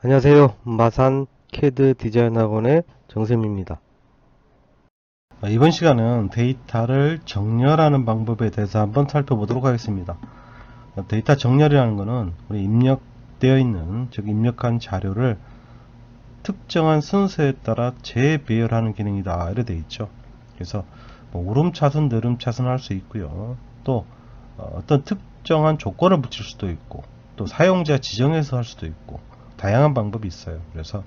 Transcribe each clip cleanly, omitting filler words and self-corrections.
안녕하세요. 마산 캐드 디자인 학원의 정쌤입니다. 이번 시간은 데이터를 정렬하는 방법에 대해서 한번 살펴보도록 하겠습니다. 데이터 정렬이라는 것은 우리 입력되어 있는, 즉 입력한 자료를 특정한 순서에 따라 재배열하는 기능이다, 이렇게 되어 있죠. 그래서 뭐 오름차순, 내림차순 할 수 있고요. 또 어떤 특정한 조건을 붙일 수도 있고, 또 사용자 지정해서 할 수도 있고, 다양한 방법이 있어요. 그래서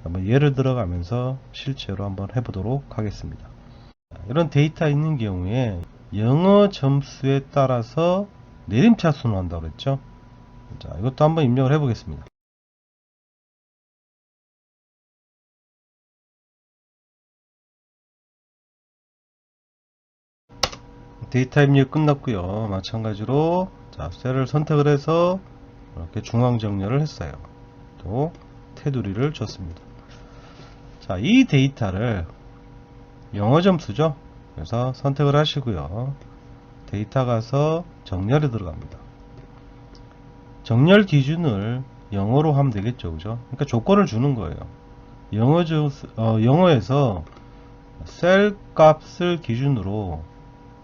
한번 예를 들어가면서 실제로 한번 해보도록 하겠습니다. 이런 데이터 있는 경우에 영어 점수에 따라서 내림차순을 한다고 그랬죠. 자, 이것도 한번 입력을 해보겠습니다. 데이터 입력 끝났고요. 마찬가지로 자, 셀을 선택을 해서 이렇게 중앙 정렬을 했어요. 또 테두리를 줬습니다. 자, 이 데이터를 영어 점수죠. 그래서 선택을 하시고요. 데이터 가서 정렬에 들어갑니다. 정렬 기준을 영어로 하면 되겠죠, 그죠? 그러니까 조건을 주는 거예요. 영어에서 셀 값을 기준으로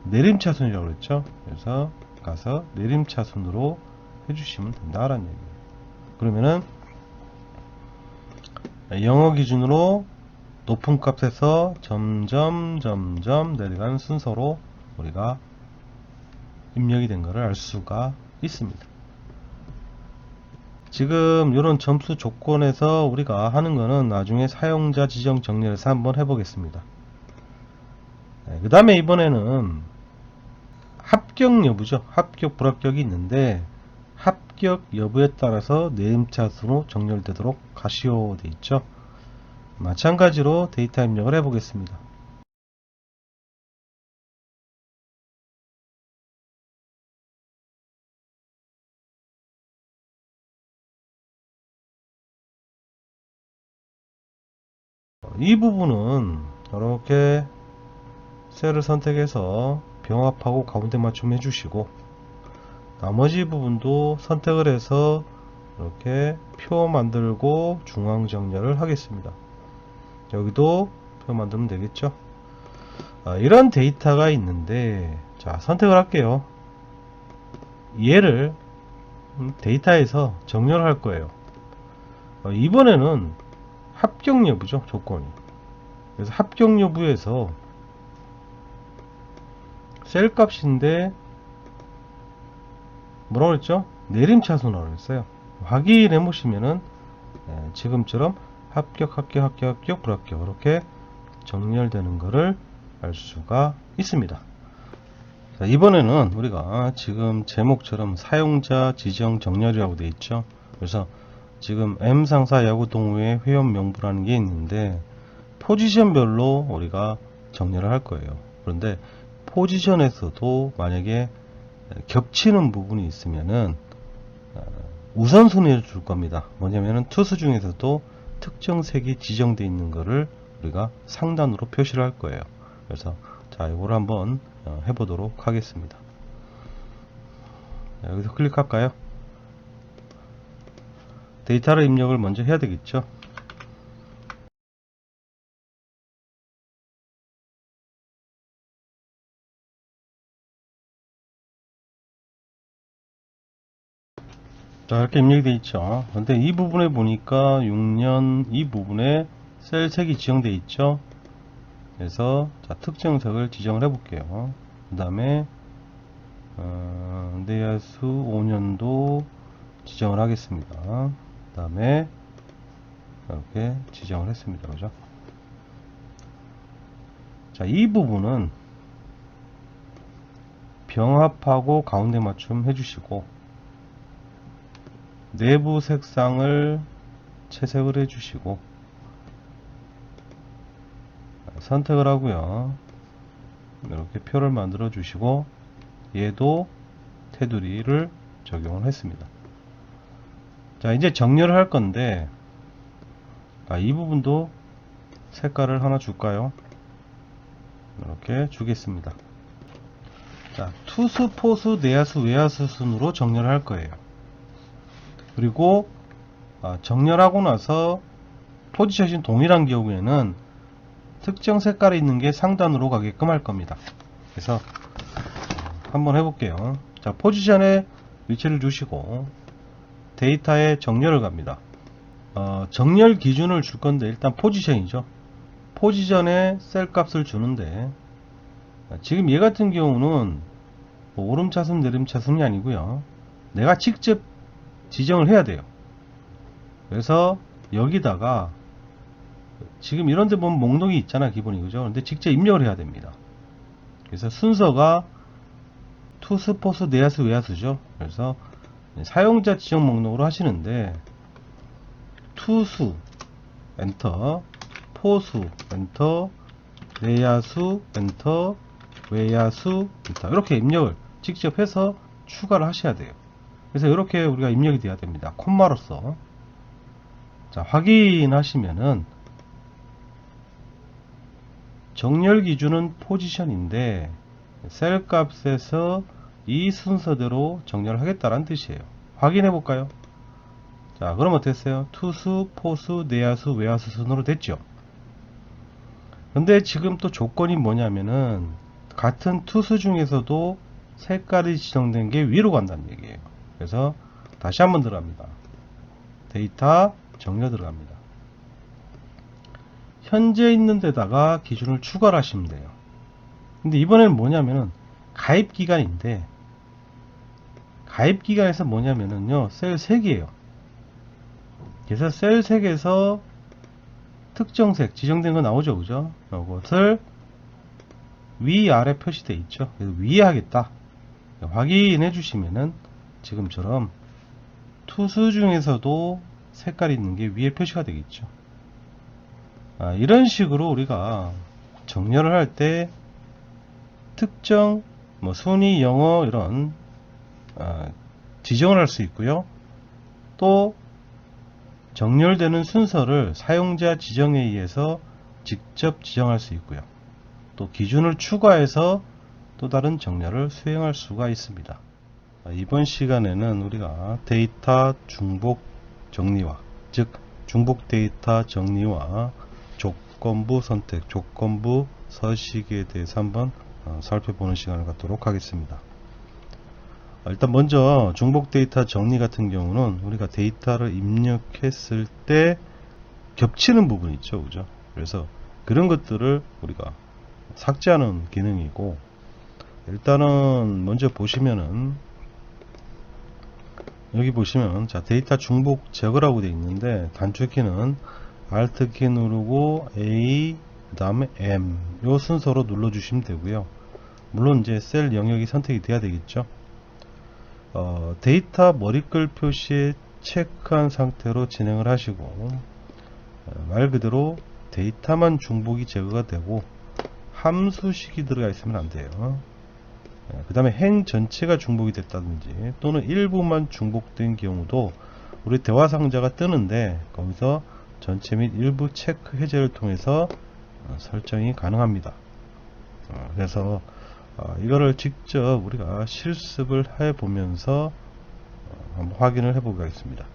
내림차순이라고 그랬죠. 그래서 가서 내림차순으로 해주시면 된다라는 얘기예요. 그러면은 영어 기준으로 높은 값에서 점점 내려가는 순서로 우리가 입력이 된 것을 알 수가 있습니다. 지금 이런 점수 조건에서 우리가 하는 거는 나중에 사용자 지정 정렬해서 한번 해보겠습니다. 그 다음에 이번에는 합격 여부죠. 합격 불합격이 있는데 합격 여부에 따라서 내림차순으로 정렬되도록 하시오 돼 있죠. 마찬가지로 데이터 입력을 해보겠습니다. 이 부분은 이렇게 셀을 선택해서 병합하고 가운데 맞춤 해주시고, 나머지 부분도 선택을 해서 이렇게 표 만들고 중앙 정렬을 하겠습니다. 여기도 표 만들면 되겠죠. 이런 데이터가 있는데, 자, 선택을 할게요. 얘를 데이터에서 정렬을 할 거예요. 이번에는 합격 여부죠, 조건이. 그래서 합격 여부에서 셀 값인데 뭐라고 그랬죠? 내림차순이라고 했어요. 확인해 보시면은 지금처럼 합격, 불합격 이렇게 정렬되는 것을 알 수가 있습니다. 자, 이번에는 우리가 지금 제목처럼 사용자 지정 정렬이라고 되어 있죠. 그래서 지금 M상사 야구 동호회 회원 명부라는 게 있는데 포지션별로 우리가 정렬을 할 거예요. 그런데 포지션에서도 만약에 겹치는 부분이 있으면은 우선순위를 줄 겁니다. 뭐냐면은 투수 중에서도 특정 색이 지정되어 있는 것을 우리가 상단으로 표시를 할 거예요. 그래서 자, 이걸 한번 해보도록 하겠습니다. 여기서 클릭할까요? 데이터를 입력을 먼저 해야 되겠죠. 자, 이렇게 입력이 되어 있죠. 근데 이 부분에 보니까 6년 이 부분에 셀 색이 지정되어 있죠. 그래서 자, 특정 색을 지정을 해 볼게요. 그 다음에 내야수 5년도 지정을 하겠습니다. 그 다음에 이렇게 지정을 했습니다. 그죠? 자, 이 부분은 병합하고 가운데 맞춤 해주시고, 내부 색상을 채색을 해주시고, 선택을 하고요. 이렇게 표를 만들어 주시고, 얘도 테두리를 적용을 했습니다. 자, 이제 정렬을 할 건데, 이 부분도 색깔을 하나 줄까요? 이렇게 주겠습니다. 자, 투수, 포수, 내야수, 외야수 순으로 정렬을 할 거예요. 그리고 정렬하고 나서 포지션이 동일한 경우에는 특정 색깔이 있는 게 상단으로 가게끔 할 겁니다. 그래서 한번 해볼게요. 자, 포지션에 위치를 주시고 데이터에 정렬을 갑니다. 정렬 기준을 줄 건데 일단 포지션이죠. 포지션에 셀 값을 주는데 지금 얘 같은 경우는 뭐 오름차순 내림차순이 아니고요, 내가 직접 지정을 해야 돼요. 그래서 여기다가 지금 이런 데 보면 목록이 있잖아, 기본이. 그죠? 근데 직접 입력을 해야 됩니다. 그래서 순서가 투수, 포수, 내야수, 외야수죠. 그래서 사용자 지정 목록으로 하시는데 투수 엔터, 포수 엔터, 내야수 엔터, 외야수 엔터, 이렇게 입력을 직접 해서 추가를 하셔야 돼요. 그래서 이렇게 우리가 입력이 돼야 됩니다. 콤마로서. 자, 확인하시면은 정렬 기준은 포지션인데 셀 값에서 이 순서대로 정렬을 하겠다는 뜻이에요. 확인해 볼까요? 자, 그럼 어땠어요? 투수, 포수, 내야수, 외야수 순으로 됐죠. 근데 지금 또 조건이 뭐냐면은 같은 투수 중에서도 색깔이 지정된 게 위로 간다는 얘기예요. 그래서 다시 한번 들어갑니다. 데이터 정렬 들어갑니다. 현재 있는 데다가 기준을 추가를 하시면 돼요. 근데 이번에는 뭐냐면은 가입 기간인데, 가입 기간에서 뭐냐면은요, 셀 3개예요. 그래서 셀 3개에서 특정 색 지정된 거 나오죠, 그죠? 이것을 위아래 표시되어 있죠. 그래서 위에 하겠다 확인해 주시면은 지금처럼 투수 중에서도 색깔이 있는 게 위에 표시가 되겠죠. 이런 식으로 우리가 정렬을 할 때 특정 뭐 순위, 영어 이런 지정을 할 수 있고요. 또 정렬되는 순서를 사용자 지정에 의해서 직접 지정할 수 있고요. 또 기준을 추가해서 또 다른 정렬을 수행할 수가 있습니다. 이번 시간에는 우리가 데이터 중복 정리와, 즉 중복 데이터 정리와 조건부 선택, 조건부 서식에 대해서 한번 살펴보는 시간을 갖도록 하겠습니다. 일단 먼저 중복 데이터 정리 같은 경우는 우리가 데이터를 입력했을 때 겹치는 부분이 있죠, 그죠? 그래서 그런 것들을 우리가 삭제하는 기능이고, 일단은 먼저 보시면은 여기 보시면 자, 데이터 중복 제거라고 되어 있는데 단축키는 Alt 키 누르고 A 그 다음에 M 요 순서로 눌러 주시면 되고요. 물론 이제 셀 영역이 선택이 돼야 되겠죠. 데이터 머리글 표시에 체크한 상태로 진행을 하시고, 말 그대로 데이터만 중복이 제거가 되고 함수식이 들어가 있으면 안 돼요. 그 다음에 행 전체가 중복이 됐다든지 또는 일부만 중복된 경우도 우리 대화 상자가 뜨는데 거기서 전체 및 일부 체크 해제를 통해서 설정이 가능합니다. 그래서 이거를 직접 우리가 실습을 해 보면서 한번 확인을 해 보겠습니다.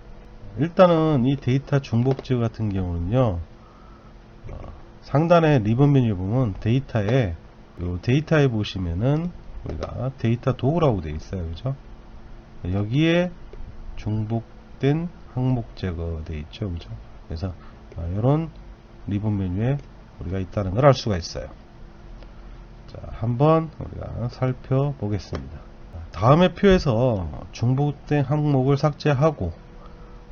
일단은 이 데이터 중복 제거 같은 경우는요, 상단에 리본 메뉴 보면 데이터에 보시면은 우리가 데이터 도구라고 되어 있어요, 그죠? 여기에 중복된 항목 제거 되어 있죠, 그죠? 그래서 이런 리본 메뉴에 우리가 있다는 걸 알 수가 있어요. 자, 한번 우리가 살펴보겠습니다. 다음의 표에서 중복된 항목을 삭제하고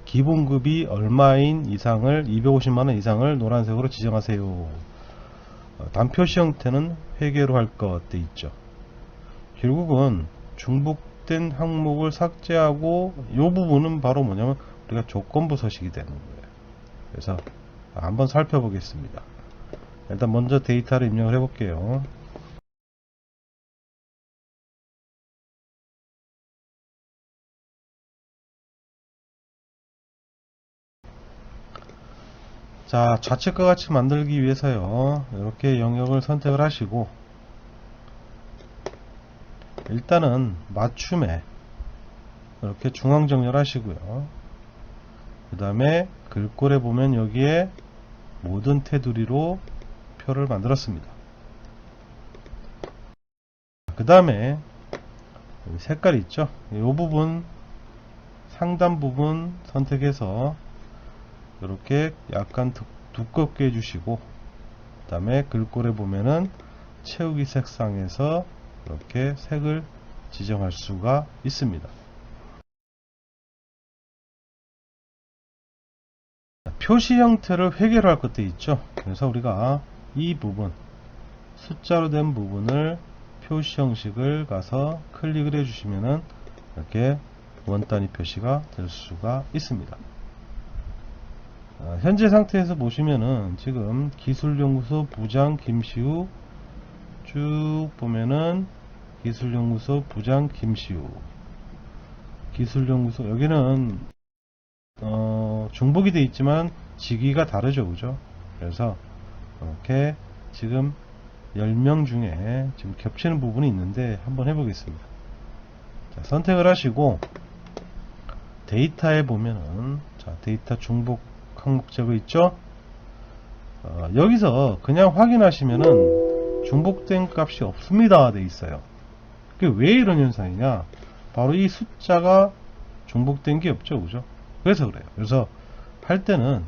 기본급이 얼마인 이상을 250만원 이상을 노란색으로 지정하세요. 단표시 형태는 회계로 할 것 돼 있죠. 결국은 중복된 항목을 삭제하고 이 부분은 바로 뭐냐면 우리가 조건부 서식이 되는 거예요. 그래서 한번 살펴보겠습니다. 일단 먼저 데이터를 입력을 해 볼게요. 자, 좌측과 같이 만들기 위해서요, 이렇게 영역을 선택을 하시고 일단은 맞춤에 이렇게 중앙 정렬 하시고요. 그 다음에 글꼴에 보면 여기에 모든 테두리로 표를 만들었습니다. 그 다음에 색깔이 있죠. 이 부분 상단 부분 선택해서 이렇게 약간 두껍게 해주시고, 그 다음에 글꼴에 보면은 채우기 색상에서 이렇게 색을 지정할 수가 있습니다. 표시 형태를 회계로 할 것도 있죠. 그래서 우리가 이 부분 숫자로 된 부분을 표시 형식을 가서 클릭을 해주시면은 이렇게 원 단위 표시가 될 수가 있습니다. 현재 상태에서 보시면은 지금 기술연구소 부장 김시우 쭉 보면은 기술연구소 부장 김시우, 기술연구소 여기는 중복이 되어 있지만 직위가 다르죠, 그죠? 그래서 이렇게 지금 10명 중에 지금 겹치는 부분이 있는데 한번 해보겠습니다. 자, 선택을 하시고 데이터에 보면은 자, 데이터 중복 항목 제거 있죠? 여기서 그냥 확인하시면은 중복된 값이 없습니다 돼 있어요. 그게 왜 이런 현상이냐? 바로 이 숫자가 중복된 게 없죠, 그죠? 그래서 그래요. 그래서 할 때는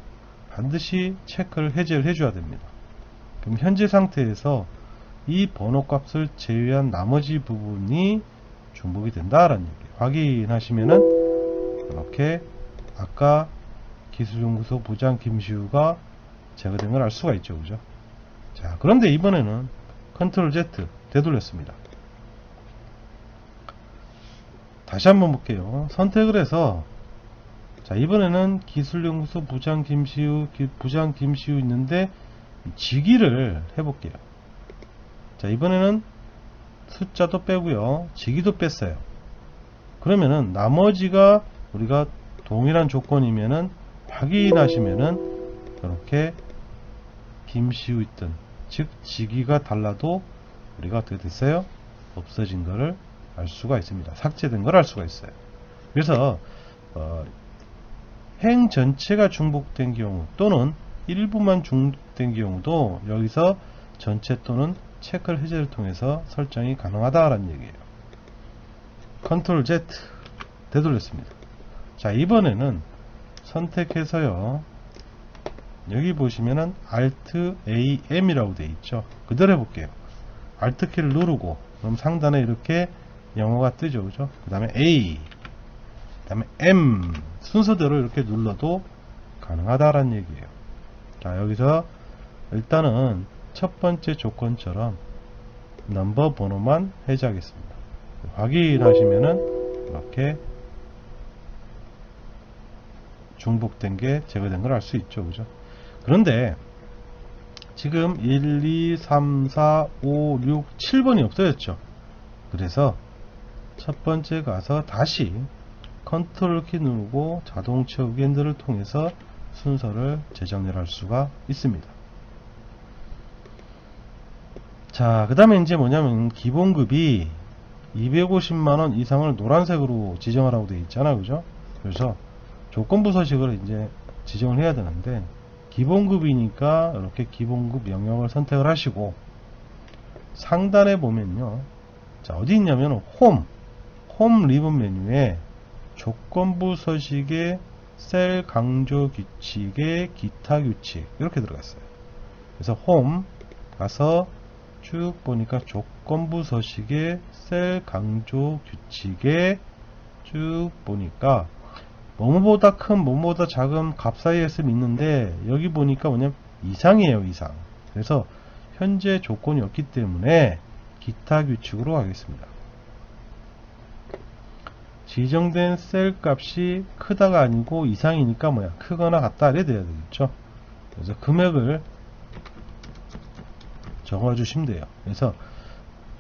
반드시 체크를 해제를 해줘야 됩니다. 그럼 현재 상태에서 이 번호 값을 제외한 나머지 부분이 중복이 된다라는 얘기예요. 확인하시면은 이렇게 아까 기술연구소 부장 김시우가 제거된 걸 알 수가 있죠, 그죠? 자, 그런데 이번에는 컨트롤 Z 되돌렸습니다. 다시 한번 볼게요. 선택을 해서 자, 이번에는 기술연구소 부장 김시우 있는데 직위를 해볼게요. 자, 이번에는 숫자도 빼고요, 직위도 뺐어요. 그러면은 나머지가 우리가 동일한 조건이면은 확인하시면은 이렇게 김시우 있던 즉 직위가 달라도 우리가 어떻게 됐어요? 없어진 거를 알 수가 있습니다. 삭제된 걸 알 수가 있어요. 그래서 행 전체가 중복된 경우 또는 일부만 중복된 경우도 여기서 전체 또는 체크 해제를 통해서 설정이 가능하다라는 얘기예요. 컨트롤 Z 되돌렸습니다. 자, 이번에는 선택해서요, 여기 보시면은 Alt AM 이라고 되어 있죠. 그대로 해볼게요. Alt 키를 누르고 그럼 상단에 이렇게 영어가 뜨죠, 그죠? 그 다음에 A, 그 다음에 M 순서대로 이렇게 눌러도 가능하다라는 얘기예요. 자, 여기서 일단은 첫 번째 조건처럼 넘버 번호만 해제하겠습니다. 확인하시면은 이렇게 중복된 게 제거된 걸 알 수 있죠, 그죠? 그런데 지금 1, 2, 3, 4, 5, 6, 7번이 없어졌죠. 그래서 첫 번째 가서 다시 컨트롤 키 누르고 자동 채우기 핸들을 통해서 순서를 재정렬 할 수가 있습니다. 자, 그 다음에 이제 뭐냐면 기본급이 250만원 이상을 노란색으로 지정하라고 되어 있잖아요, 그죠? 그래서 조건부 서식을 이제 지정을 해야 되는데 기본급이니까 이렇게 기본급 영역을 선택을 하시고 상단에 보면요, 자, 어디 있냐면 홈 리본 메뉴에 조건부 서식의 셀 강조 규칙의 기타 규칙 이렇게 들어갔어요. 그래서 홈 가서 쭉 보니까 조건부 서식의 셀 강조 규칙에 쭉 보니까 뭐뭐보다 큰 뭐뭐보다 작은 값 사이에 있음이 있는데 여기 보니까 뭐냐면 이상이에요, 이상. 그래서 현재 조건이 없기 때문에 기타 규칙으로 하겠습니다. 지정된 셀 값이 크다가 아니고 이상이니까 뭐야, 크거나 같다 이래 돼야 되겠죠. 그래서 금액을 적어 주시면 돼요. 그래서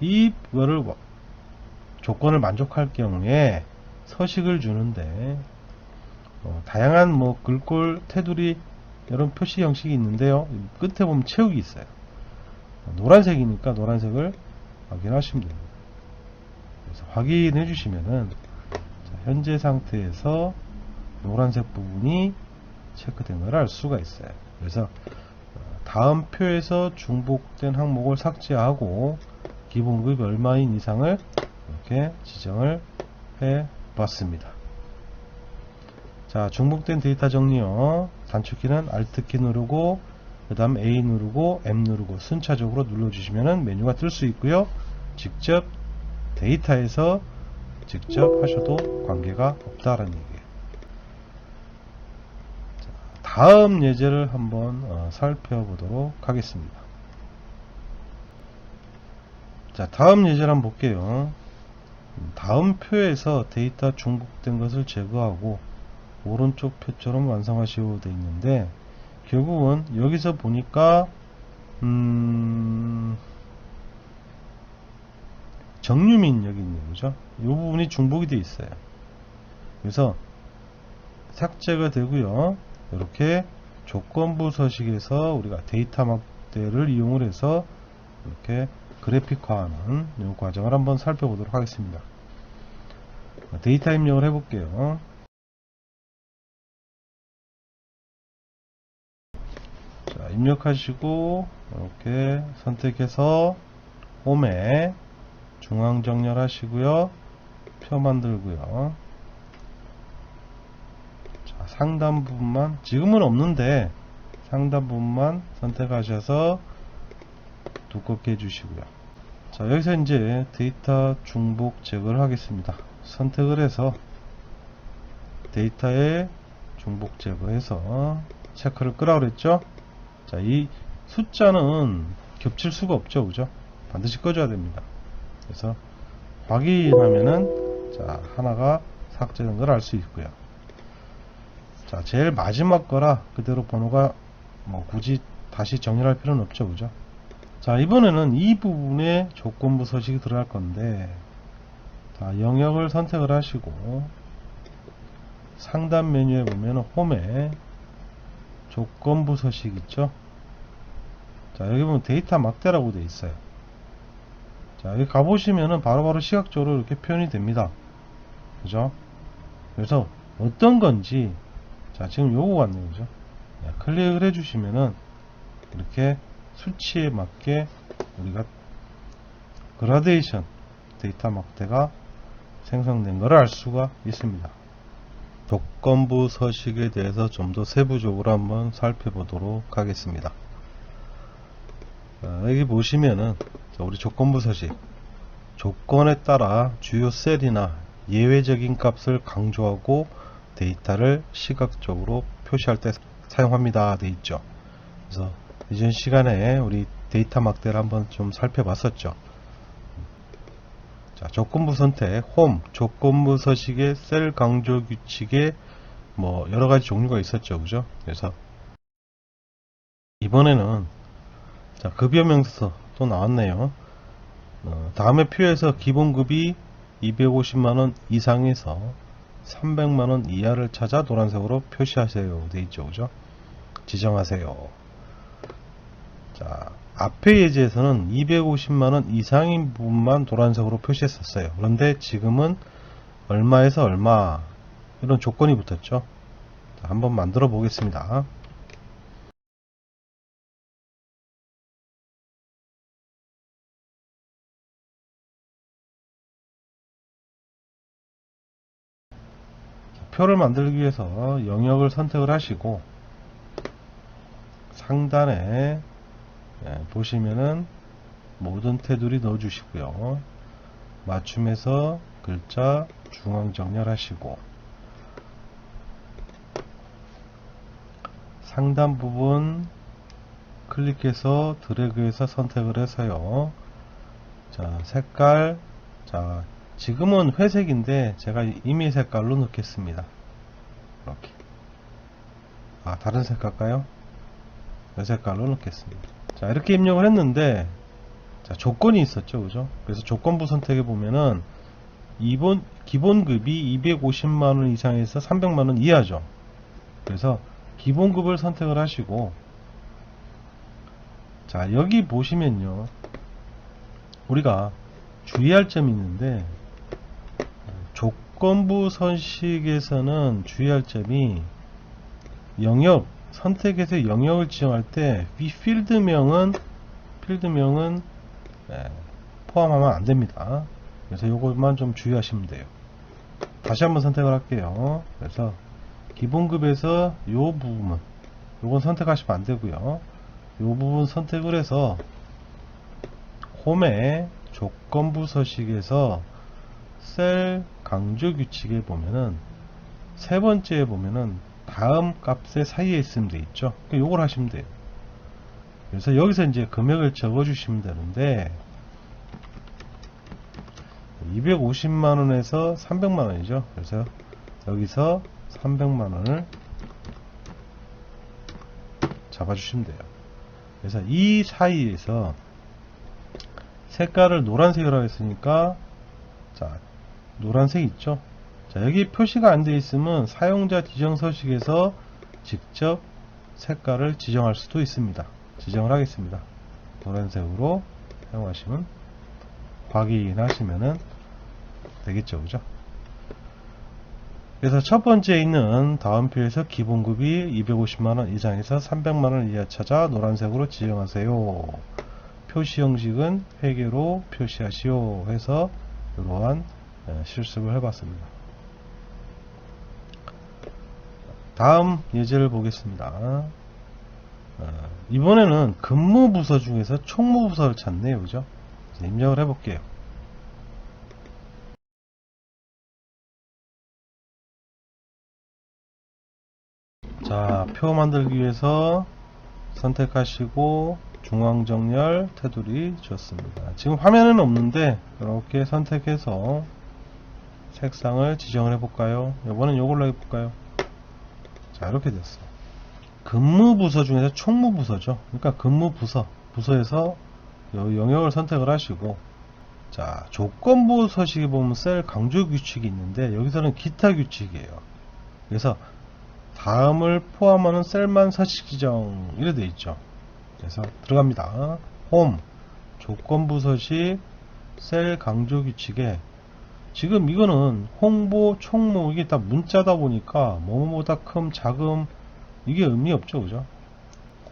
이거를 조건을 만족할 경우에 서식을 주는데 다양한 뭐 글꼴, 테두리 이런 표시 형식이 있는데요, 끝에 보면 채우기 있어요. 노란색이니까 노란색을 확인하시면 됩니다. 그래서 확인해 주시면은 현재 상태에서 노란색 부분이 체크된 걸 알 수가 있어요. 그래서 다음 표에서 중복된 항목을 삭제하고 기본급이 얼마인 이상을 이렇게 지정을 해 봤습니다. 자, 중복된 데이터 정리요. 단축키는 Alt키 누르고 그 다음 A 누르고 M 누르고 순차적으로 눌러주시면 메뉴가 뜰 수 있고요. 직접 데이터에서 직접 하셔도 관계가 없다라는 얘기예요. 자, 다음 예제를 한번 살펴보도록 하겠습니다. 자, 다음 예제를 한번 볼게요. 다음 표에서 데이터 중복된 것을 제거하고 오른쪽 표처럼 완성하시오 되어 있는데, 결국은 여기서 보니까 정유민 여기 있네요. 그죠? 이 부분이 중복이 되어 있어요. 그래서 삭제가 되고요. 이렇게 조건부 서식에서 우리가 데이터 막대를 이용을 해서 이렇게 그래픽화하는 이 과정을 한번 살펴보도록 하겠습니다. 데이터 입력을 해볼게요. 자, 입력하시고 이렇게 선택해서 홈에 중앙 정렬하시고요. 표 만들고요. 자, 상단 부분만, 지금은 없는데 상단 부분만 선택하셔서 두껍게 해주시고요. 자, 여기서 이제 데이터 중복 제거를 하겠습니다. 선택을 해서 데이터에 중복 제거해서 체크를 끄라고 그랬죠. 자, 이 숫자는 겹칠 수가 없죠. 그죠? 반드시 꺼줘야 됩니다. 그래서 확인하면은 자, 하나가 삭제된 걸 알 수 있고요. 자, 제일 마지막 거라 그대로 번호가 뭐 굳이 다시 정렬할 필요는 없죠. 그죠? 자, 이번에는 이 부분에 조건부 서식이 들어갈 건데, 자, 영역을 선택을 하시고 상단 메뉴에 보면 홈에 조건부 서식 있죠. 자, 여기 보면 데이터 막대라고 되어 있어요. 자, 여기 가보시면은 바로바로 시각적으로 이렇게 표현이 됩니다. 그죠? 그래서 어떤 건지, 자, 지금 요거 같네요. 그죠? 자, 클릭을 해주시면은 이렇게 수치에 맞게 우리가 그라데이션 데이터 막대가 생성된 것을 알 수가 있습니다. 조건부 서식에 대해서 좀 더 세부적으로 한번 살펴보도록 하겠습니다. 여기 보시면은 우리 조건부 서식, 조건에 따라 주요 셀이나 예외적인 값을 강조하고 데이터를 시각적으로 표시할 때 사용합니다 돼 있죠. 그래서 이전 시간에 우리 데이터 막대를 한번 좀 살펴봤었죠. 자, 조건부 선택, 홈, 조건부 서식의 셀 강조 규칙에 뭐 여러가지 종류가 있었죠. 그죠? 그래서 이번에는 자, 급여명서 또 나왔네요. 다음의 표에서 기본급이 250만원 이상에서 300만원 이하를 찾아 노란색으로 표시하세요 돼 있죠. 그죠? 지정하세요. 자, 앞의 예제에서는 250만원 이상인 부분만 노란색으로 표시했었어요. 그런데 지금은 얼마에서 얼마 이런 조건이 붙었죠. 자, 한번 만들어 보겠습니다. 표를 만들기 위해서 영역을 선택을 하시고 상단에 보시면은 모든 테두리 넣어 주시고요. 맞춤해서 글자 중앙 정렬하시고 상단 부분 클릭해서 드래그해서 선택을 해서요. 자, 색깔, 자, 지금은 회색인데 제가 임의 색깔로 넣겠습니다. 이렇게. 아, 다른 색깔까요? 이 색깔로 넣겠습니다. 자, 이렇게 입력을 했는데, 자, 조건이 있었죠. 그죠? 그래서 조건부 선택해 보면은, 기본급이 250만원 이상에서 300만원 이하죠. 그래서, 기본급을 선택을 하시고, 자, 여기 보시면요. 우리가 주의할 점이 있는데, 조건부 서식에서는 주의할 점이 영역 선택해서 영역을 지정할 때 이 필드명은 포함하면 안 됩니다. 그래서 요것만 좀 주의하시면 돼요. 다시 한번 선택을 할게요. 그래서 기본급에서 요 부분 요건 선택하시면 안 되고요. 요 부분 선택을 해서 홈의 조건부 서식에서 셀 강조 규칙에 보면은 세 번째에 보면은 다음 값의 사이에 있으면 돼 있죠. 요걸 하시면 돼요. 그래서 여기서 이제 금액을 적어 주시면 되는데 250만원에서 300만원이죠. 그래서 여기서 300만원을 잡아주시면 돼요. 그래서 이 사이에서 색깔을 노란색으로 했으니까 자 노란색 있죠. 자 여기 표시가 안 되어 있으면 사용자 지정 서식에서 직접 색깔을 지정할 수도 있습니다. 지정을 하겠습니다. 노란색으로 사용하시면 확인하시면은 되겠죠. 그죠? 그래서 첫 번째 있는 다운표에서 기본급이 250만원 이상에서 300만원 이하 찾아 노란색으로 지정하세요. 표시 형식은 회계로 표시하시오 해서 이러한 실습을 해봤습니다. 다음 예제를 보겠습니다. 이번에는 근무부서 중에서 총무부서를 찾네요. 그죠? 입력을 해볼게요. 자, 표 만들기 위해서 선택하시고 중앙정렬 테두리 주었습니다. 지금 화면에는 없는데 이렇게 선택해서 색상을 지정을 해볼까요? 이번엔 이걸로 해볼까요? 자, 이렇게 됐어요. 근무부서 중에서 총무부서죠. 그러니까 근무부서, 부서에서 영역을 선택을 하시고, 자, 조건부 서식에 보면 셀 강조 규칙이 있는데 여기서는 기타 규칙이에요. 그래서 다음을 포함하는 셀만 서식 지정 이래 돼 있죠. 그래서 들어갑니다. 홈 조건부 서식 셀 강조 규칙에 지금 이거는 홍보 총무 이게 다 문자다 보니까 뭐뭐보다 큼 작음 이게 의미 없죠. 그죠?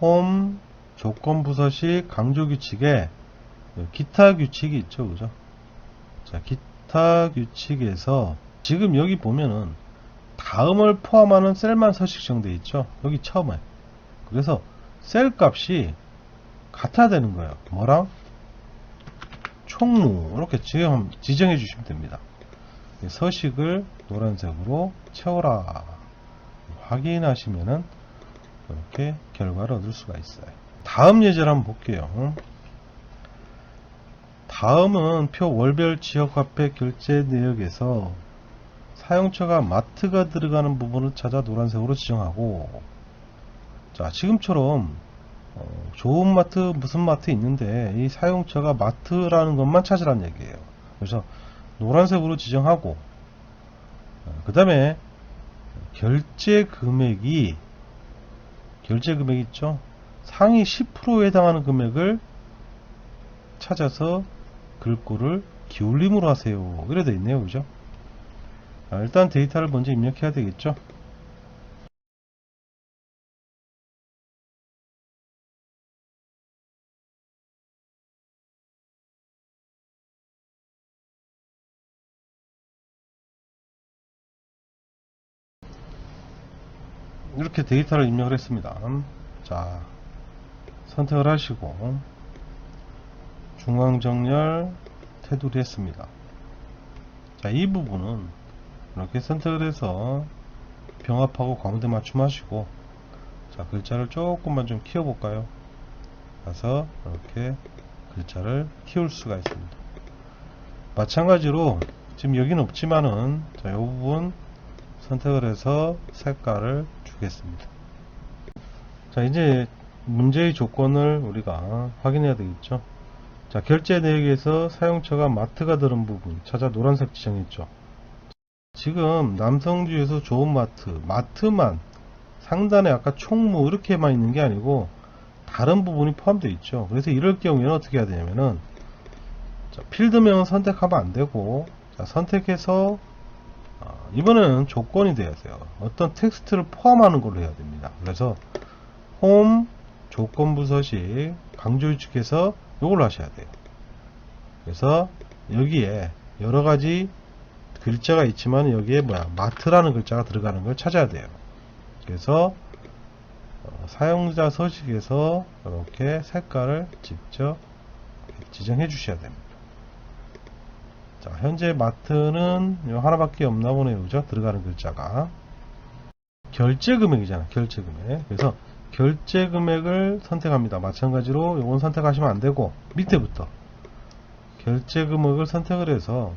홈 조건부 서식 강조 규칙에 기타 규칙이 있죠. 그죠? 자, 기타 규칙에서 지금 여기 보면은 다음을 포함하는 셀만 서식 정되어 있죠. 여기 처음에. 그래서 셀 값이 같아야 되는 거예요. 뭐랑? 총무. 이렇게 지정해 주시면 됩니다. 서식을 노란색으로 채워라. 확인하시면은 이렇게 결과를 얻을 수가 있어요. 다음 예제를 한번 볼게요. 다음은 표 월별 지역화폐 결제 내역에서 사용처가 마트가 들어가는 부분을 찾아 노란색으로 지정하고, 자 지금처럼 좋은 마트 무슨 마트 있는데 이 사용처가 마트라는 것만 찾으라는 얘기예요. 그래서 노란색으로 지정하고, 그 다음에 결제 금액이 있죠. 상위 10%에 해당하는 금액을 찾아서 글꼴을 기울림으로 하세요. 이래 돼 있네요. 그죠? 일단 데이터를 먼저 입력해야 되겠죠. 이렇게 데이터를 입력을 했습니다. 자, 선택을 하시고 중앙정렬 테두리 했습니다. 자, 이 부분은 이렇게 선택을 해서 병합하고 가운데 맞춤하시고, 자, 글자를 조금만 좀 키워볼까요? 그래서 이렇게 글자를 키울 수가 있습니다. 마찬가지로 지금 여기는 없지만은 자, 이 부분 선택을 해서 색깔을 주겠습니다. 자, 이제 문제의 조건을 우리가 확인해야 되겠죠. 자, 결제 내역에서 사용처가 마트가 들은 부분 찾아 노란색 지정했죠. 지금 남성주에서 좋은 마트만 상단에 아까 총무 이렇게만 있는 게 아니고 다른 부분이 포함되어 있죠. 그래서 이럴 경우에는 어떻게 해야 되냐면은, 자, 필드명은 선택하면 안 되고, 자, 선택해서 이번에는 조건이 돼야 돼요. 어떤 텍스트를 포함하는 걸로 해야 됩니다. 그래서 홈 조건부 서식 강조 유축해서 이걸로 하셔야 돼요. 그래서 여기에 여러 가지 글자가 있지만 여기에 마트라는 글자가 들어가는 걸 찾아야 돼요. 그래서 사용자 서식에서 이렇게 색깔을 직접 지정해 주셔야 됩니다. 자, 현재 마트는 하나밖에 없나 보네요. 그죠? 들어가는 글자가. 결제 금액이잖아. 결제 금액. 그래서 결제 금액을 선택합니다. 마찬가지로 이건 선택하시면 안 되고 밑에부터 결제 금액을 선택을 해서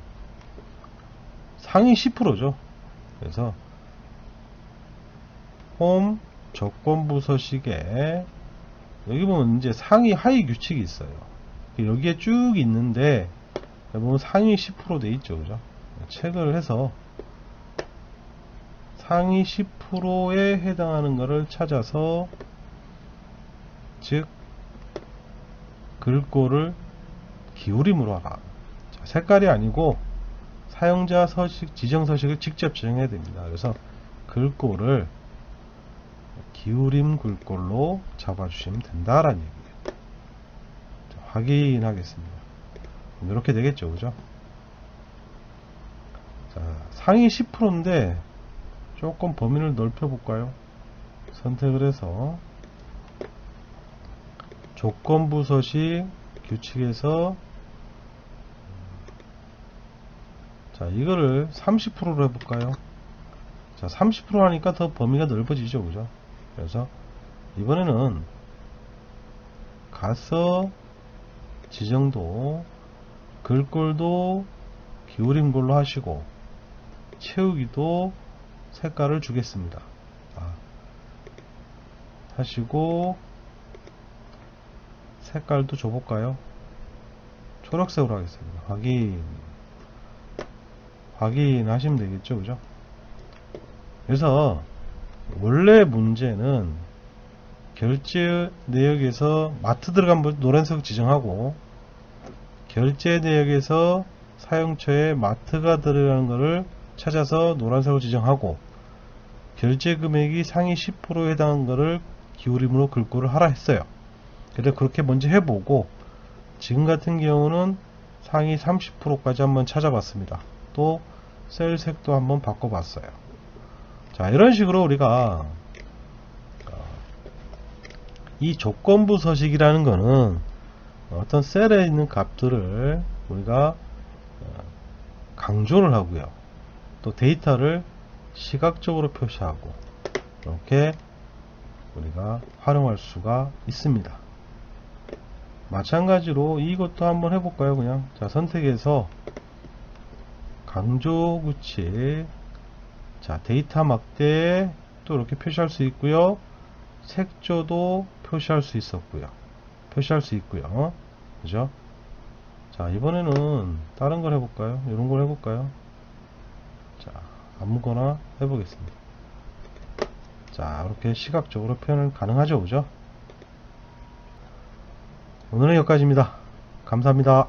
상위 10%죠. 그래서 홈 조건부 서식에 여기 보면 이제 상위 하위 규칙이 있어요. 여기에 쭉 있는데 보면 상위 10% 돼 있죠. 그죠? 체크를 해서 상위 10%에 해당하는 것을 찾아서 즉 글꼴을 기울임으로 하라. 자, 색깔이 아니고 사용자 서식, 지정 서식을 직접 지정해야 됩니다. 그래서 글꼴을 기울임 글꼴로 잡아주시면 된다라는 얘기예요. 자, 확인하겠습니다. 이렇게 되겠죠. 그죠? 자, 상위 10%인데 조금 범위를 넓혀 볼까요? 선택을 해서 조건부 서식 규칙에서 자, 이거를 30%로 해볼까요? 자, 30% 하니까 더 범위가 넓어지죠. 그죠? 그래서 이번에는 가서 지정도 글꼴도 기울임 걸로 하시고 채우기도 색깔을 주겠습니다. 하시고 색깔도 줘볼까요? 초록색으로 하겠습니다. 확인하시면 되겠죠. 그죠? 그래서 원래 문제는 결제 내역에서 마트 들어간 분 노란색 지정하고 결제 내역에서 사용처에 마트가 들어가는 것을 찾아서 노란색으로 지정하고 결제 금액이 상위 10%에 해당하는 것을 기울임으로 글꼴을 하라 했어요. 그래서 그렇게 먼저 해보고 지금 같은 경우는 상위 30%까지 한번 찾아봤습니다. 또 셀 색도 한번 바꿔봤어요. 자, 이런 식으로 우리가 이 조건부 서식이라는 거는 어떤 셀에 있는 값들을 우리가 강조를 하고요. 또 데이터를 시각적으로 표시하고 이렇게 우리가 활용할 수가 있습니다. 마찬가지로 이것도 한번 해볼까요? 그냥 자, 선택해서 강조 규칙 자, 데이터 막대 또 이렇게 표시할 수 있고요. 색조도 표시할 수 있고요. 그죠? 자, 이번에는 다른 걸 해볼까요? 이런 걸 해볼까요? 자, 아무거나 해보겠습니다. 자, 이렇게 시각적으로 표현을 가능하죠. 그죠? 오늘은 여기까지입니다. 감사합니다.